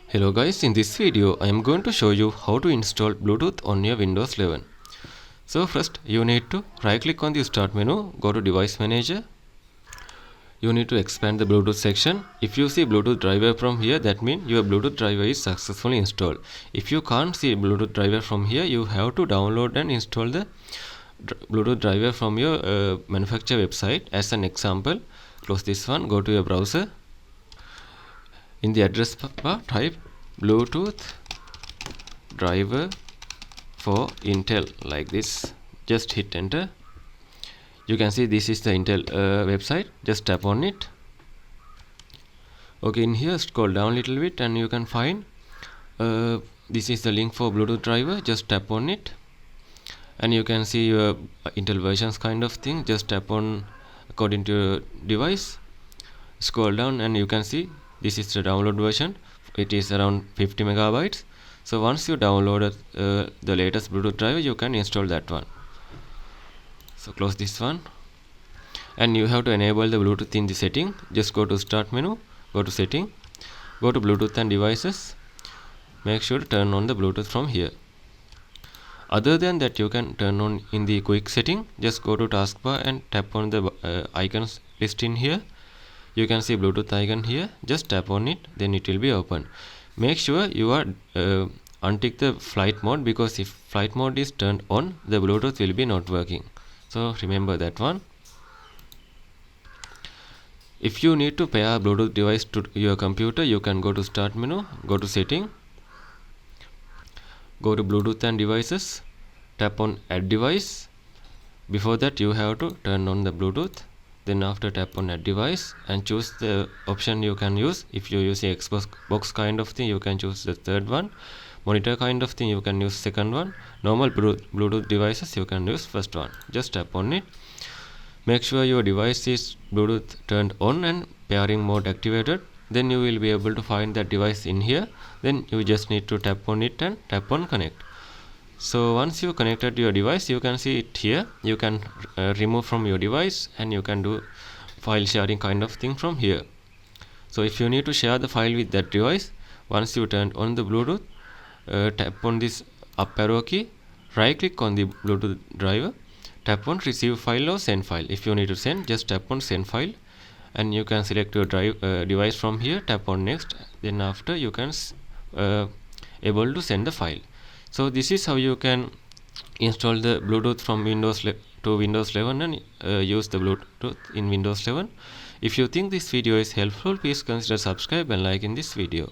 Hello guys, in this video I am going to show you how to install Bluetooth on your Windows 11. So first you need to right click on the start menu, go to device manager. You need to expand the Bluetooth section. If you see Bluetooth driver from here, that means your Bluetooth driver is successfully installed. If you can't see Bluetooth driver from here, you have to download and install the Bluetooth driver from your manufacturer website. As an example, close this one, go to your browser. In the address bar, type Bluetooth driver for Intel like this. Just hit enter. You can see this is the Intel website. Just tap on it. Okay, in here scroll down a little bit and you can find this is the link for Bluetooth driver. Just tap on it and you can see your Intel versions kind of thing. Just tap on according to your device. Scroll down and you can see this is the download version. It is around 50 megabytes. So once you download the latest Bluetooth driver, you can install that one. So close this one and you have to enable the Bluetooth in the setting. Just go to start menu, go to setting, go to Bluetooth and devices. Make sure to turn on the Bluetooth from here. Other than that, you can turn on in the quick setting. Just go to taskbar and tap on the icons list in here. You can see Bluetooth icon here. Just tap on it, then it will be open. Make sure you are untick the flight mode, because if flight mode is turned on, the Bluetooth will be not working. So remember that one. If you need to pair Bluetooth device to your computer, you can go to start menu, go to setting, go to Bluetooth and devices, tap on add device. Before that you have to turn on the Bluetooth. Then after tap on add device and choose the option you can use. If you use the Xbox kind of thing, you can choose the third one. Monitor kind of thing, you can use second one. Normal Bluetooth devices, you can use first one. Just tap on it. Make sure your device is Bluetooth turned on and pairing mode activated. Then you will be able to find that device in here. Then you just need to tap on it and tap on connect. So once you connected your device, you can see it here. You can remove from your device and you can do file sharing kind of thing from here. So if you need to share the file with that device, once you turn on the Bluetooth, tap on this up arrow key, right click on the Bluetooth driver, tap on receive file or send file. If you need to send, just tap on send file and you can select your device from here, tap on next. Then after you can able to send the file. So this is how you can install the Bluetooth from Windows to Windows 11 and use the Bluetooth in Windows 11. If you think this video is helpful, please consider subscribe and like in this video.